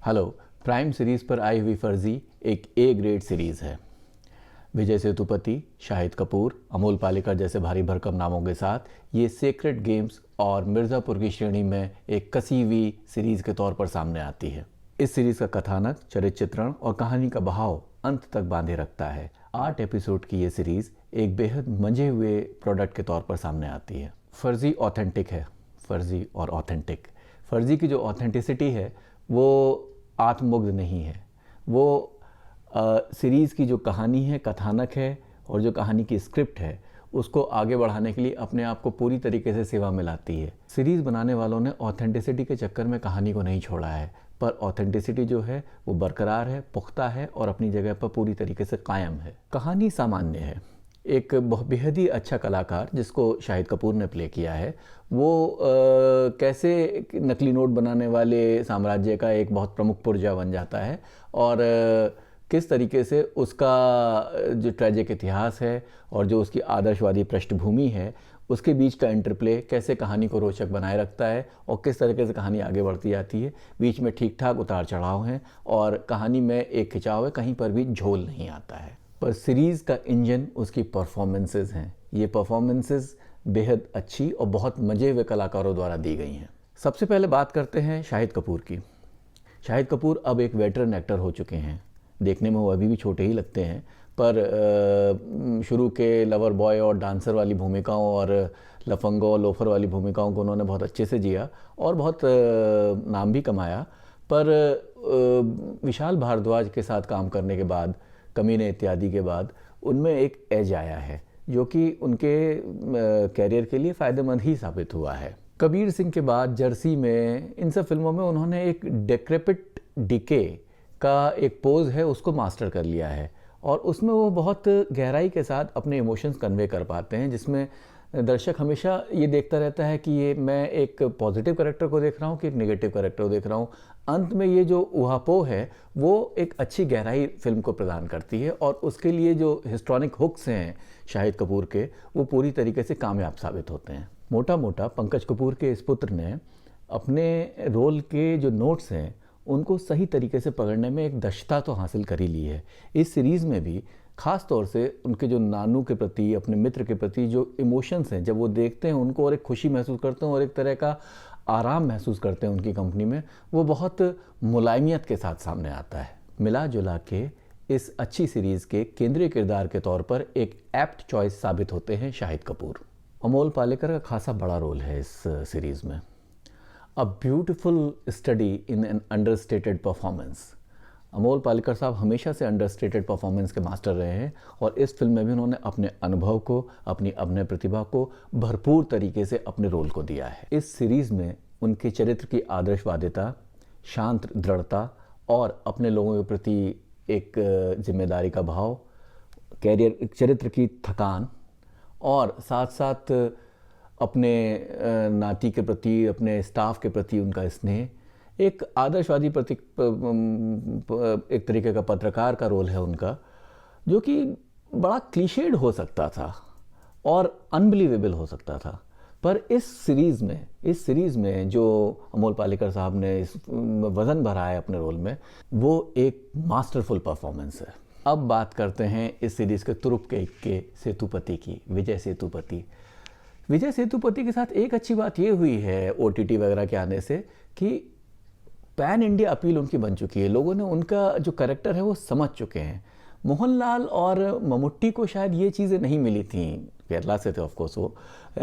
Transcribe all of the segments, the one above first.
Hello. Prime series पर आई हुई फर्जी एक ए ग्रेड सीरीज है। विजय सेतुपति, शाहिद कपूर, अमोल पालेकर जैसे भारी भरकम नामों के साथ ये सेक्रेड गेम्स और मिर्ज़ापुर की श्रेणी में एक कसी हुई सीरीज के तौर पर सामने आती है। इस सीरीज का कथानक, चरित्र चित्रण और कहानी का बहाव अंत तक बांधे रखता है। 8 एपिसोड की ये सीरीज एक बेहद मंझे हुए प्रोडक्ट के तौर पर सामने आती है। फर्जी ऑथेंटिक है। फर्जी और ऑथेंटिक। फर्जी की जो ऑथेंटिसिटी है वो आत्ममुग्ध नहीं है। वो सीरीज़ की जो कहानी है, कथानक है और जो कहानी की स्क्रिप्ट है उसको आगे बढ़ाने के लिए अपने आप को पूरी तरीके से सेवा में लाती है। सीरीज़ बनाने वालों ने ऑथेंटिसिटी के चक्कर में कहानी को नहीं छोड़ा है, पर ऑथेंटिसिटी जो है वो बरकरार है, पुख्ता है और अपनी जगह पर पूरी तरीके से कायम है। कहानी सामान्य है। एक बेहद ही अच्छा कलाकार जिसको शाहिद कपूर ने प्ले किया है, वो कैसे नकली नोट बनाने वाले साम्राज्य का एक बहुत प्रमुख पुर्जा बन जाता है और किस तरीके से उसका जो ट्रैजिक इतिहास है और जो उसकी आदर्शवादी पृष्ठभूमि है उसके बीच का इंटरप्ले कैसे कहानी को रोचक बनाए रखता है और किस तरीके से कहानी आगे बढ़ती जाती है। बीच में ठीक ठाक उतार चढ़ाव हैं और कहानी में एक खिंचाव है, कहीं पर भी झोल नहीं आता है। पर सीरीज़ का इंजन उसकी परफॉर्मेंसेस हैं। ये परफॉर्मेंसेस बेहद अच्छी और बहुत मजे हुए कलाकारों द्वारा दी गई हैं। सबसे पहले बात करते हैं शाहिद कपूर की। शाहिद कपूर अब एक वेटरन एक्टर हो चुके हैं। देखने में वो अभी भी छोटे ही लगते हैं, पर शुरू के लवर बॉय और डांसर वाली भूमिकाओं और लफंगो और लोफर वाली भूमिकाओं को उन्होंने बहुत अच्छे से जिया और बहुत नाम भी कमाया। पर विशाल भारद्वाज के साथ काम करने के बाद, कमीने इत्यादि के बाद, उनमें एक एज आया है जो कि उनके कैरियर के लिए फ़ायदेमंद ही साबित हुआ है। कबीर सिंह के बाद जर्सी में, इन सब फिल्मों में उन्होंने एक डेक्रेपिट डिके का एक पोज है उसको मास्टर कर लिया है और उसमें वो बहुत गहराई के साथ अपने इमोशंस कन्वे कर पाते हैं, जिसमें दर्शक हमेशा ये देखता रहता है कि ये मैं एक पॉजिटिव कैरेक्टर को देख रहा हूँ कि एक नेगेटिव कैरेक्टर को देख रहा हूँ। अंत में ये जो उहापोह है वो एक अच्छी गहराई फिल्म को प्रदान करती है और उसके लिए जो हिस्ट्रॉनिक हुक्स हैं शाहिद कपूर के, वो पूरी तरीके से कामयाब साबित होते हैं। मोटा मोटा पंकज कपूर के इस पुत्र ने अपने रोल के जो नोट्स हैं उनको सही तरीके से पकड़ने में एक दक्षता तो हासिल कर ही ली है। इस सीरीज़ में भी ख़ास तौर से उनके जो नानू के प्रति, अपने मित्र के प्रति जो इमोशंस हैं, जब वो देखते हैं उनको और एक खुशी महसूस करते हैं और एक तरह का आराम महसूस करते हैं उनकी कंपनी में, वो बहुत मुलायमियत के साथ सामने आता है। मिला जुला के इस अच्छी सीरीज़ के केंद्रीय किरदार के तौर पर एक एप्ट चॉइस साबित होते हैं शाहिद कपूर। अमोल पालेकर का खासा बड़ा रोल है इस सीरीज़ में। A beautiful study in an understated performance. Amol Palekar साहब हमेशा से अंडरस्टेटेड परफॉर्मेंस के मास्टर रहे हैं और इस फिल्म में भी उन्होंने अपने अनुभव को, अपनी अभिनय प्रतिभा को भरपूर तरीके से अपने रोल को दिया है। इस सीरीज़ में उनके चरित्र की आदर्शवादिता, शांत दृढ़ता और अपने लोगों के प्रति एक जिम्मेदारी का भाव, कैरियर चरित्र की थकान और साथ साथ अपने नाती के प्रति, अपने स्टाफ के प्रति उनका स्नेह, एक आदर्शवादी एक तरीके का पत्रकार का रोल है उनका, जो कि बड़ा क्लीशेड हो सकता था और अनबिलीवेबल हो सकता था। पर इस सीरीज़ में जो अमोल पालेकर साहब ने इस वज़न भरा है अपने रोल में, वो एक मास्टरफुल परफॉर्मेंस है। अब बात करते हैं इस सीरीज़ के तुरुप के सेतुपति की, विजय सेतुपति। विजय सेतुपति के साथ एक अच्छी बात ये हुई है OTT वगैरह के आने से कि पैन इंडिया अपील उनकी बन चुकी है। लोगों ने उनका जो कैरेक्टर है वो समझ चुके हैं। मोहनलाल और मम्मूट्टी को शायद ये चीज़ें नहीं मिली थी, केरला से थे ऑफकोर्स वो,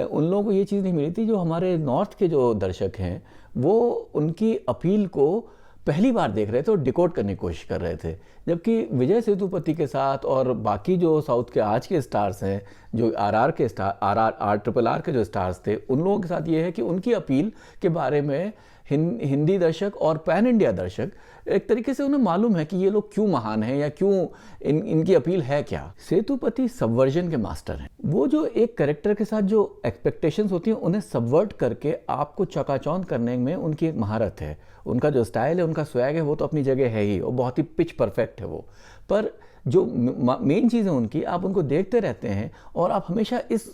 उन लोगों को ये चीज़ नहीं मिली थी। जो हमारे नॉर्थ के जो दर्शक हैं वो उनकी अपील को पहली बार देख रहे थे और डिकोड करने की कोशिश कर रहे थे, जबकि विजय सेतुपति के साथ और बाकी जो साउथ के आज के स्टार्स हैं, जो RR के स्टार, RRR के जो स्टार्स थे, उन लोगों के साथ ये है कि उनकी अपील के बारे में हिंदी दर्शक और पैन इंडिया दर्शक एक तरीके से उन्हें मालूम है कि ये लोग क्यों महान हैं या क्यों इनकी अपील है क्या। सेतुपति सबवर्जन के मास्टर हैं। वो जो एक कैरेक्टर के साथ जो एक्सपेक्टेशंस होती हैं उन्हें सबवर्ट करके आपको चकाचौंध करने में उनकी एक महारत है। उनका जो स्टाइल है, उनका स्वैग है, वो तो अपनी जगह है ही और बहुत ही पिच परफेक्ट है वो। पर जो मेन चीज़ है उनकी, आप उनको देखते रहते हैं और आप हमेशा इस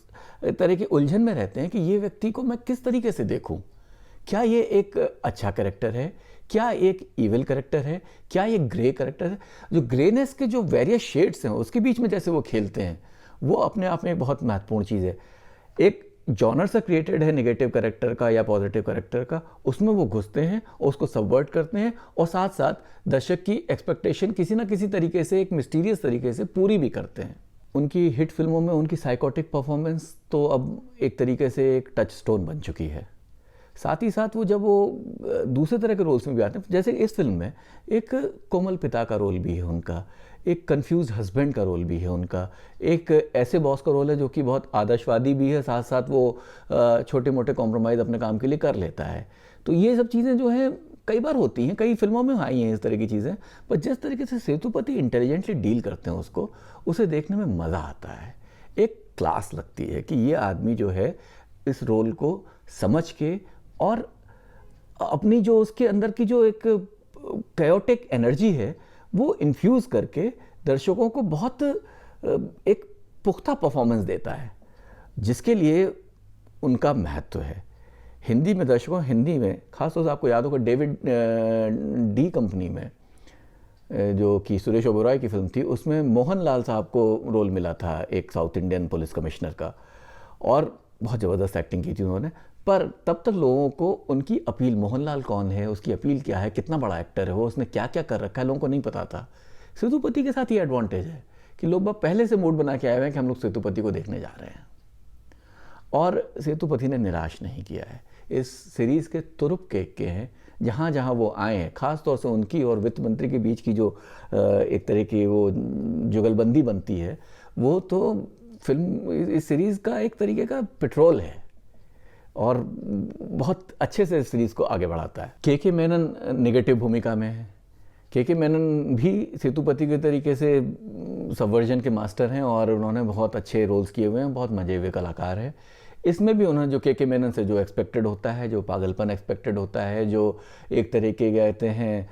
तरह की उलझन में रहते हैं कि ये व्यक्ति को मैं किस तरीके से देखूं। क्या ये एक अच्छा कैरेक्टर है, क्या एक इविल कैरेक्टर है, क्या एक ग्रे कैरेक्टर है। जो ग्रेनेस के जो वेरियस शेड्स हैं उसके बीच में जैसे वो खेलते हैं, वो अपने आप में एक बहुत महत्वपूर्ण चीज़ है। एक जॉनर सा क्रिएटेड है नेगेटिव कैरेक्टर का या पॉजिटिव कैरेक्टर का, उसमें वो घुसते हैं और उसको सबवर्ट करते हैं और साथ साथ दर्शक की एक्सपेक्टेशन किसी ना किसी तरीके से, एक मिस्टीरियस तरीके से पूरी भी करते हैं। उनकी हिट फिल्मों में उनकी साइकोटिक परफॉर्मेंस तो अब एक तरीके से एक टच स्टोन बन चुकी है। साथ ही साथ वो जब वो दूसरे तरह के रोल्स में भी आते हैं, जैसे इस फिल्म में एक कोमल पिता का रोल भी है उनका, एक कंफ्यूज हस्बैंड का रोल भी है उनका, एक ऐसे बॉस का रोल है जो कि बहुत आदर्शवादी भी है, साथ साथ वो छोटे मोटे कॉम्प्रोमाइज़ अपने काम के लिए कर लेता है। तो ये सब चीज़ें जो हैं कई बार होती हैं, कई फिल्मों में आई हैं इस तरह की चीज़ें, पर जिस तरीके से सेतुपति इंटेलिजेंटली डील करते हैं उसको, उसे देखने में मज़ा आता है, एक क्लास लगती है कि ये आदमी जो है इस रोल को समझ के और अपनी जो उसके अंदर की जो एक कैओटिक एनर्जी है वो इन्फ्यूज़ करके दर्शकों को बहुत एक पुख्ता परफॉर्मेंस देता है, जिसके लिए उनका महत्व है। हिंदी में दर्शकों, हिंदी में खासतौर से आपको याद होगा डेविड डी कंपनी में जो कि सुरेश ओबेरॉय की फिल्म थी, उसमें मोहन लाल साहब को रोल मिला था एक साउथ इंडियन पुलिस कमिश्नर का, और बहुत ज़बरदस्त एक्टिंग की थी उन्होंने। पर तब तक लोगों को उनकी अपील, मोहनलाल कौन है, उसकी अपील क्या है, कितना बड़ा एक्टर है वो, उसने क्या क्या कर रखा है, लोगों को नहीं पता था। सेतुपति के साथ ये एडवांटेज है कि लोग पहले से मूड बना के आए हुए हैं कि हम लोग सेतुपति को देखने जा रहे हैं, और सेतुपति ने निराश नहीं किया है। इस सीरीज़ के तुरुप केक के हैं, जहाँ जहाँ वो आए हैं, ख़ास तौर से उनकी और वित्त मंत्री के बीच की जो एक तरह की वो जुगलबंदी बनती है, वो तो फिल्म, इस सीरीज़ का एक तरीके का पेट्रोल है और बहुत अच्छे से इस सीरीज़ को आगे बढ़ाता है। के मेनन नेगेटिव भूमिका में है। के मेनन भी सेतुपति के तरीके से सबवर्जन के मास्टर हैं और उन्होंने बहुत अच्छे रोल्स किए हुए हैं, बहुत मजे हुए कलाकार हैं। इसमें भी उन्होंने जो के मेनन से जो एक्सपेक्टेड होता है, जो पागलपन एक्सपेक्टेड होता है, जो एक तरीके कहते हैं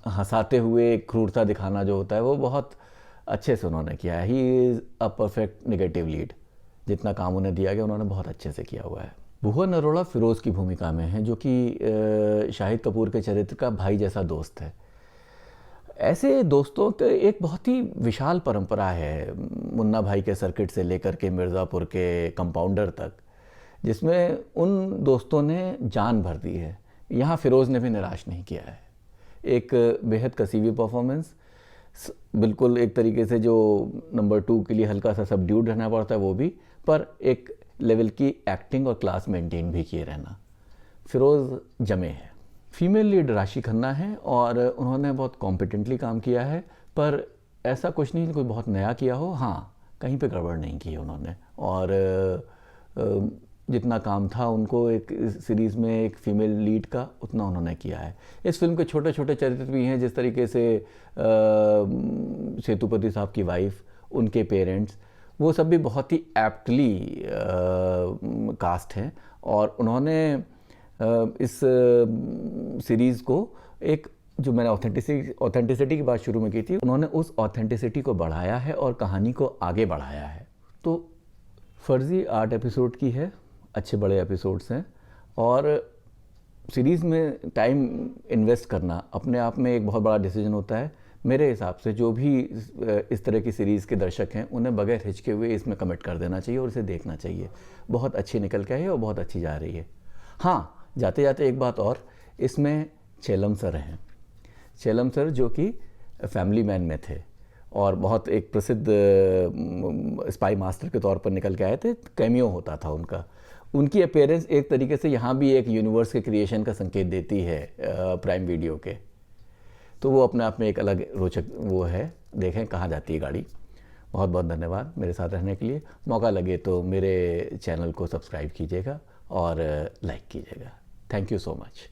हंसाते हुए क्रूरता दिखाना जो होता है, वो बहुत अच्छे से उन्होंने किया है। He is a perfect negative lead. जितना काम उन्हें दिया गया उन्होंने बहुत अच्छे से किया हुआ है। भुवन अरोड़ा फिरोज़ की भूमिका में है, जो कि शाहिद कपूर के चरित्र का भाई जैसा दोस्त है। ऐसे दोस्तों के एक बहुत ही विशाल परंपरा है, मुन्ना भाई के सर्किट से लेकर के मिर्ज़ापुर के कंपाउंडर तक, जिसमें उन दोस्तों ने जान भर दी है। यहाँ फिरोज़ ने भी निराश नहीं किया है। एक बेहद कसीवी परफॉर्मेंस, बिल्कुल एक तरीके से जो नंबर 2 के लिए हल्का सा सबड्यूड रहना पड़ता है वो भी, पर एक लेवल की एक्टिंग और क्लास मेंटेन भी किए रहना। फिरोज़ जमे है। फीमेल लीड राशि खन्ना है और उन्होंने बहुत कॉम्पिटेंटली काम किया है, पर ऐसा कुछ नहीं कोई बहुत नया किया हो। हाँ, कहीं पे गड़बड़ नहीं की है उन्होंने, और जितना काम था उनको एक सीरीज़ में एक फ़ीमेल लीड का, उतना उन्होंने किया है। इस फिल्म के छोटे छोटे चरित्र भी हैं, जिस तरीके से सेतुपति साहब की वाइफ, उनके पेरेंट्स, वो सब भी बहुत ही एप्टली कास्ट हैं, और उन्होंने इस सीरीज़ को एक, जो मैंने ऑथेंटिसिटी की बात शुरू में की थी, उन्होंने उस ऑथेंटिसिटी को बढ़ाया है और कहानी को आगे बढ़ाया है। तो फर्जी 8 एपिसोड की है, अच्छे बड़े एपिसोड्स हैं, और सीरीज़ में टाइम इन्वेस्ट करना अपने आप में एक बहुत बड़ा डिसीजन होता है। मेरे हिसाब से जो भी इस तरह की सीरीज़ के दर्शक हैं, उन्हें बगैर हिचके हुए इसमें कमिट कर देना चाहिए और इसे देखना चाहिए। बहुत अच्छी निकल के आई है और बहुत अच्छी जा रही है। हाँ, जाते जाते एक बात और, इसमें चेलम सर हैं। चेलम सर जो कि फैमिली मैन में थे और बहुत एक प्रसिद्ध स्पाई मास्टर के तौर पर निकल के आए थे, कैमियो होता था उनका। उनकी अपीयरेंस एक तरीके से यहाँ भी एक यूनिवर्स के क्रिएशन का संकेत देती है प्राइम वीडियो के, तो वो अपने आप में एक अलग रोचक वो है। देखें कहाँ जाती है गाड़ी। बहुत बहुत धन्यवाद मेरे साथ रहने के लिए। मौका लगे तो मेरे चैनल को सब्सक्राइब कीजिएगा और लाइक कीजिएगा। Thank you so much.